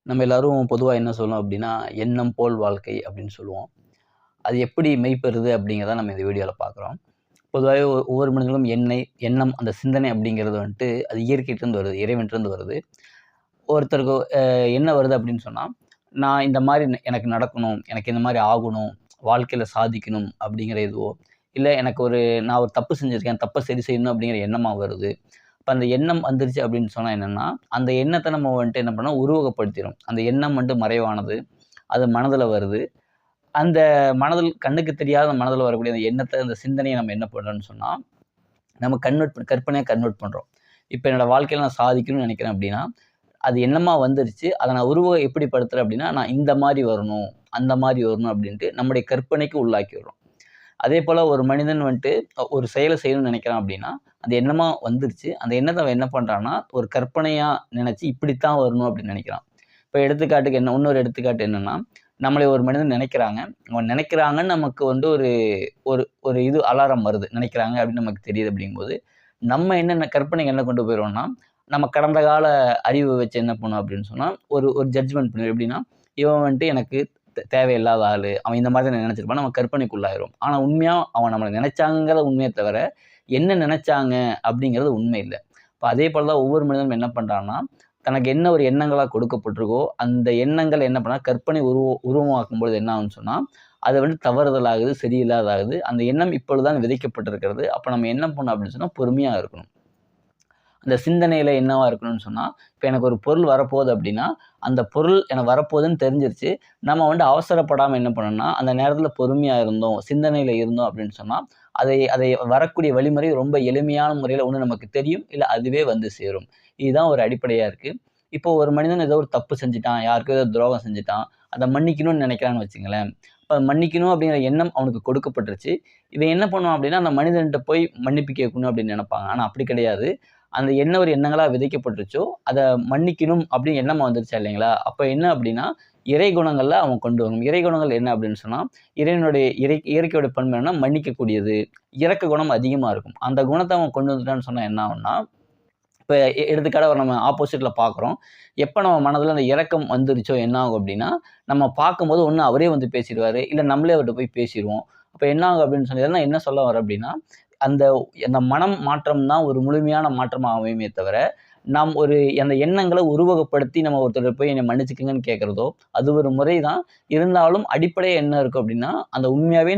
நம்ம எல்லாரும் பொதுவா என்ன சொல்லுவோம் அப்படின்னா, "எண்ணம் போல் வாழ்க்கை" அப்படின்னு சொல்லுவோம். அது எப்படி மெய்ப்பெறுது அப்படிங்கிறத நம்ம இந்த வீடியோல பார்க்குறோம். பொதுவாவே ஒவ்வொரு மனிதனும் எண்ணம் அந்த சிந்தனை அப்படிங்கிறது வந்துட்டு, அது இயற்கையிட்டருந்து வருது. இறைவன்ட்டருந்து வருது. ஒருத்தருக்கு என்ன வருது அப்படின்னு சொன்னா, நான் இந்த மாரி எனக்கு நடக்கணும், எனக்கு இந்த மாரி ஆகணும், வாழ்க்கையில சாதிக்கணும் அப்படிங்கிற இதுவோ, இல்ல எனக்கு நான் ஒரு தப்பு செஞ்சிருக்கேன், தப்ப சரி செய்யணும் அப்படிங்கிற எண்ணமா வருது. அப்ப அந்த எண்ணம் வந்துருச்சு அப்படின்னு சொன்னா என்னன்னா, அந்த எண்ணத்த நம்ம வந்துட்டு என்ன பண்ணோம், உருவகப்படுத்திரும். அந்த எண்ணம் வந்துட்டு மறைவானது. அது மனதுல வருது. அந்த மனதில் கண்ணுக்கு தெரியாத மனதில வரக்கூடிய அந்த எண்ணத்த, அந்த சிந்தனைய நம்ம என்ன பண்றோம்ன்னு சொன்னா, நம்ம கற்பனையா கன்வெர்ட் பண்றோம். இப்ப என்னோட வாழ்க்கையில நான் சாதிக்கணும்னு நெனைக்கிறேன் அப்படின்னா, அது எண்ணமா வந்துருச்சு. அத நான் எப்படி படுத்துறேன் அப்படின்னா, நான் இந்த மாரி வரணும், அந்த மாரி வரணும் அப்படின்ட்டு நம்முடைய கற்பனைக்கு உள்ளாக்கிர்றோம். அதேபோல ஒரு மனிதன் வந்துட்டு ஒரு செயல செய்யணும்னு நெனைக்கிறான் அப்படின்னா, அந்த எண்ணமா வந்துருச்சு. அந்த எண்ணத்த அவன் என்ன பண்றான்னா, ஒரு கற்பனையா நெனச்சு இப்படித்தான் வரணும் அப்படின்னு நெனைக்கிறான். இப்ப எடுத்துக்காட்டுக்கு இன்னொரு எடுத்துக்காட்டு என்னன்னா, நம்மளை ஒரு மனிதன் நெனைக்கிறாங்க. அவங்க நெனைக்கிறாங்கன்னு நமக்கு வந்து ஒரு ஒரு ஒரு இது அலாரம் வருது. நெனைக்கிறாங்க அப்படின்னு நமக்கு தெரியுது அப்படிங்கும்போது, நம்ம கற்பனைக்கு என்ன கொண்டு போயிருவோம்னா, நம்ம கடந்த கால அறிவு வச்சு என்ன பண்ணுவோம் அப்படின்னு சொன்னா, ஒரு ஒரு ஜட்ஜ்மென்ட் பண்ணுவோம். எப்படின்னா, இவன் வந்துட்டு எனக்கு தேவையில்லாத ஆளு. அவன் இந்த மாதிரி தான் நெனைச்சிருப்பான்னு நம்ம கற்பனைக்குள்ளாயிரும். ஆனா உண்மையா அவன் நம்மள நெனைச்சாங்கறது உண்மையே தவிர, என்ன நெனைச்சாங்க அப்படிங்கிறது உண்மை இல்ல. இப்ப அதே போல தான் ஒவ்வொரு மனிதனும் என்ன பண்றான்னா, தனக்கு என்ன ஒரு எண்ணங்களா கொடுக்கப்பட்டிருக்கோ, அந்த எண்ணங்கள் என்ன பண்ணா கற்பனை உருவமாக்கும்பொழுது என்ன ஆகும்ன்னு சொன்னா, அது வந்து தவறுதலாகுது, சரியில்லாததாகுது. அந்த எண்ணம் இப்பொழுதுதான் விதைக்கப்பட்டிருக்கிறது. அப்ப நம்ம என்ன பண்ணணும் அப்படின்னு சொன்னா, பொறுமையா இருக்கணும். அந்த சிந்தனையில என்னவா இருக்கணும்னு சொன்னா, இப்ப எனக்கு ஒரு பொருள் வரப்போகுது அப்படின்னா, அந்த பொருள் எனக்கு வரப்போகுதுன்னு தெரிஞ்சிருச்சு. நம்ம வந்து அவசரப்படாம என்ன பண்ணணும்னா, அந்த நேரத்தில பொறுமையா இருந்தோம், சிந்தனையில இருந்தோம் அப்படின்னு சொன்னா, அதை அதை வரக்கூடிய வழிமுறை ரொம்ப எளிமையான முறையில ஒண்ணு நமக்கு தெரியும். இல்ல அதுவே வந்து சேரும். இதுதான் ஒரு அடிப்படையா இருக்கு. இப்போ ஒரு மனிதன் ஏதோ ஒரு தப்பு செஞ்சுட்டான், யாருக்கோ ஏதோ துரோகம் செஞ்சுட்டான். அத மன்னிக்கணும்னு நெனைக்கிறான்னு வச்சுக்கங்களேன். அப்ப மன்னிக்கணும் அப்படிங்கிற எண்ணம் அவனுக்கு கொடுக்கப்பட்டுருச்சு. இவன் என்ன பண்ணுவான் அப்படின்னா, அந்த மனிதன்ட்ட போய் மன்னிப்பு கேட்கணும் அப்படின்னு நெனைப்பாங்க. ஆனா அப்படி கிடையாது. அந்த என்ன ஒரு எண்ணங்களா விதைக்கப்பட்டுருச்சோ, அத மன்னிக்கணும் அப்படின்னு எண்ணம் வந்துருச்சா இல்லைங்களா? அப்ப என்ன அப்படின்னா, இறை குணங்கள்ல அவன் கொண்டு வரணும். இறை குணங்கள் என்ன அப்படின்னு சொன்னா, இறைவனுடைய இயற்கையோட பண்பு என்னன்னா மன்னிக்கக்கூடியது. இரக்க குணம் அதிகமா இருக்கும். அந்த குணத்த அவன் கொண்டு வந்துட்டான்னு சொன்னா என்ன ஆகும்னா, இப்ப எடுத்துக்காட்டா நம்ம ஆப்போசிட்ல பார்க்குறோம். எப்ப நம்ம மனதுல அந்த இரக்கம் வந்துருச்சோ என்ன ஆகும் அப்படின்னா, நம்ம பார்க்கும்போது ஒண்ணு அவரே வந்து பேசிருவாரு. இல்ல நம்மளே அவர்ட்ட போய் பேசிருவோம். அப்ப என்ன ஆகும் அப்படின்னு சொன்னா இதெல்லாம் என்ன சொல்ல வரேன் அப்படின்னா, அந்த அந்த மனம் மாற்றம் தான் ஒரு முழுமையான மாற்றமா அமையுமே தவிர, நாம் அந்த எண்ணங்கள உருவகப்படுத்தி நம்ம ஒருத்தர போய் என்னை மன்னிச்சுக்கங்கன்னு கேட்கிறதோ, அது ஒரு முறை தான். இருந்தாலும் அடிப்படையா என்ன இருக்கும் அப்படின்னா, அந்த உண்மையாவே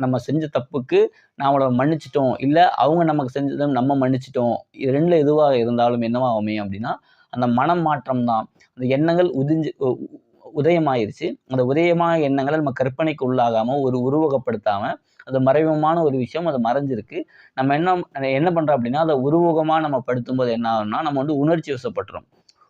நம்ம செஞ்ச தப்புக்கு அவங்கள மன்னிச்சுட்டோம். இல்ல அவங்க நமக்கு செஞ்சத நம்ம மன்னிச்சுட்டோம். இது 2ல எதுவா இருந்தாலும் என்னவா அமையும் அப்படின்னா, அந்த மனம் மாற்றம் தான். அந்த எண்ணங்கள் உதிஞ்சு உ உ உதயமாயிருச்சு. அந்த உதயமான எண்ணங்கள நம்ம கற்பனைக்கு உள்ளாகாம, உருவகப்படுத்தாம, அது மறைமுகமான ஒரு விஷயம். அது மறைஞ்சிருக்கு. நம்ம என்ன பண்றோம் அப்படின்னா, அத உருவகமா நம்ம படுத்தும்போது என்ன ஆகும்னா, நம்ம வந்து உணர்ச்சி வசப்பட்டுறோம்.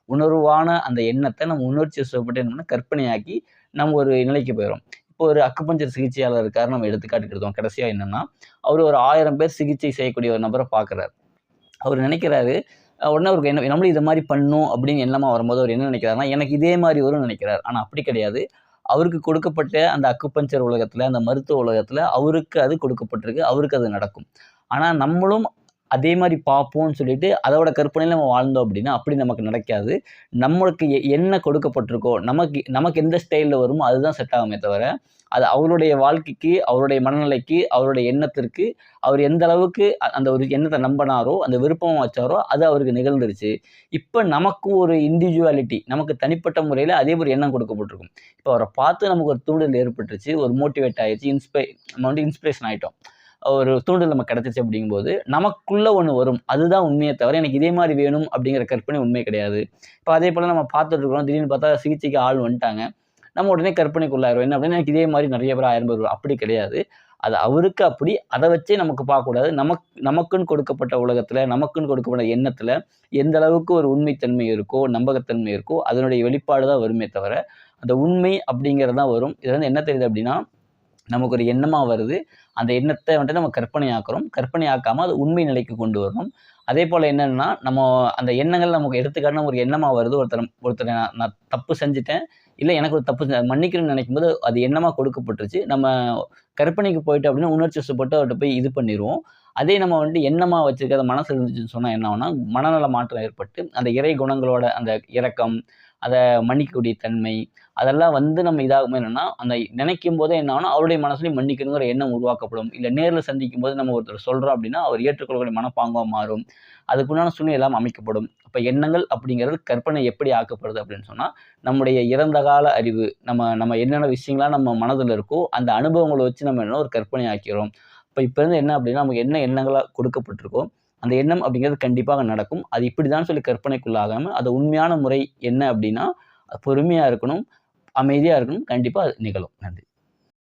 உணர்வான அந்த எண்ணத்த நம்ம உணர்ச்சி வசப்பட்டு என்ன பண்ணோம், கற்பனையாக்கி நம்ம ஒரு நிலைக்கு போயிர்றோம். இப்போ ஒரு அக்குபஞ்சர் சிகிச்சையாளர் இருக்காரு. நம்ம எடுத்துக்காட்டுக்கு எடுத்தோம். கடைசியா என்னன்னா, அவரு ஒரு 1000 பேர் சிகிச்சை செய்யக்கூடிய ஒரு நபர பார்க்குறாரு. அவரு நெனைக்கிறாரு, உடனே அவருக்கு நம்மளும் இத மாரி பண்ணணும் அப்படின்னு எண்ணமா வரும்போது, அவரு என்ன நெனைக்கிறாருன்னா, எனக்கு இதே மாரி வரும்னு நெனைக்கிறாரு. ஆனா அப்படி கிடையாது. அவருக்கு கொடுக்கப்பட்ட அந்த அக்குபஞ்சர் உலகத்துல, அந்த மருத்துவ உலகத்துல அவருக்கு அது கொடுக்கப்பட்டிருக்கு. அவருக்கு அது நடக்கும். ஆனா நம்மளும் அதே மாரி பார்ப்போம்ன்னு சொல்லிட்டு, அதோட கற்பனையில நம்ம வாழ்ந்தோம் அப்படின்னா, அப்படி நமக்கு நடக்காது. நம்மளுக்கு என்ன கொடுக்கப்பட்டிருக்கோ, நமக்கு நமக்கு எந்த ஸ்டைல்ல வருமோ அதுதான் செட் ஆகுமே தவிர, அது அவருடைய வாழ்க்கைக்கு, அவருடைய மனநிலைக்கு, அவருடைய எண்ணத்திற்கு, அவர் எந்த அளவுக்கு அந்த ஒரு எண்ணத்த நம்பினாரோ, அந்த விருப்பமா வச்சாரோ, அது அவருக்கு நிகழ்ந்துருச்சு. இப்ப நமக்கு ஒரு இண்டிவிஜுவாலிட்டி, நமக்கு தனிப்பட்ட முறையில அதே ஒரு எண்ணம் கொடுக்கப்பட்டிருக்கும். இப்ப அவர பார்த்து நமக்கு ஒரு தூண்டுதல் ஏற்பட்டுருச்சு, ஒரு மோட்டிவேட் ஆயிருச்சு, நம்ம வந்து இன்ஸ்பிரேஷன் ஆயிட்டோம். ஒரு தூண்டல் நமக்கு கிடைச்சுச்சு அப்படிங்கும்போது, நமக்குள்ள ஒண்ணு வரும். அதுதான் உண்மையே தவிர, எனக்கு இதே மாரி வேணும் அப்படிங்கிற கற்பனை உண்மை கிடையாது. இப்ப அதேபோல நம்ம பார்த்துட்டு இருக்கிறோம். திடீர்னு பார்த்தா சிகிச்சைக்கு ஆள் வந்துட்டாங்க. நம்ம உடனே கற்பனைக்குள்ளாயிருவோம். என்ன அப்படின்னா, எனக்கு இதே மாரி நெறைய பேர் 1000 பேர் வருவாங்க. அப்படி கிடையாது. அது அவருக்கு அப்படி. அத வச்சே நமக்கு பார்க்கக்கூடாது. நமக்குன்னு கொடுக்கப்பட்ட உலகத்துல, நமக்குன்னு கொடுக்கப்பட்ட எண்ணத்துல, எந்த அளவுக்கு ஒரு உண்மைத்தன்மை இருக்கோ, நம்பகத்தன்மை இருக்கோ, அதனுடைய வெளிப்பாடு தான் வருமே தவிர, அந்த உண்மை அப்படிங்கிறது தான் வரும். இதுல இருந்து என்ன தெரியுது அப்படின்னா, நமக்கு ஒரு எண்ணமா வருது. அந்த எண்ணத்த வந்துட்டு நம்ம கற்பனையாக்குறோம். கற்பனையாக்காம அது உண்மை நிலைக்கு கொண்டு வரணும். அதேபோல என்னன்னா, நம்ம அந்த எண்ணங்கள் நமக்கு எடுத்துக்காட்டுனா ஒரு எண்ணமா வருது. ஒருத்தர நான் நான் தப்பு செஞ்சுட்டேன். இல்ல எனக்கு ஒரு தப்பு மன்னிக்கணும்னு நெனைக்கும்போது, அது எண்ணமா கொடுக்கப்பட்டுருச்சு. நம்ம கற்பனைக்கு போயிட்டோம் அப்டின்னா, உணர்ச்சி வசப்பட்டு அவர்ட்ட போய் இது பண்ணிருவோம். அதே நம்ம வந்துட்டு எண்ணமா வச்சிருக்கிறது மனசுல இருந்துச்சுன்னு சொன்னா என்ன ஆகும்னா, மனநல மாற்றம் ஏற்பட்டு, அந்த இறை குணங்களோட அந்த இரக்கம், அதை மன்னிக்கக்கூடிய தன்மை, அதெல்லாம் வந்து நம்ம இதாகும்போது என்னன்னா, அந்த நினைக்கும் போதே என்ன ஆகும்னா, அவருடைய மனசுலயும் மன்னிக்கணுங்கிற எண்ணம் உருவாக்கப்படும். இல்ல நேர்ல சந்திக்கும்போது நம்ம ஒருத்தர் சொல்றோம் அப்படின்னா, அவர் ஏற்றுக்கொள்ளக்கூடிய மனப்பாங்கா மாறும். அதுக்குண்டான சூழ்நிலை எல்லாம் அமைக்கப்படும். அப்ப எண்ணங்கள் அப்படிங்கிறது கற்பனை எப்படி ஆக்கப்படுது அப்படின்னு சொன்னா, நம்முடைய இறந்த கால அறிவு, நம்ம நம்ம என்னென்ன விஷயங்கள்லாம் நம்ம மனதுல இருக்கோ, அந்த அனுபவங்கள வச்சு நம்ம என்ன ஒரு கற்பனை ஆக்கிறோம். இப்ப இருந்து என்ன அப்படின்னா, நமக்கு என்ன எண்ணங்களா கொடுக்கப்பட்டிருக்கோ, அந்த எண்ணம் அப்படிங்கிறது கண்டிப்பாக நடக்கும். அது இப்படிதான் சொல்லி கற்பனைக்குள்ளாகாம, அது உண்மையான முறை என்ன அப்படின்னா, பொறுமையா இருக்கணும், அமைதியா இருக்கணும். கண்டிப்பா அது நிகழும். நன்றி.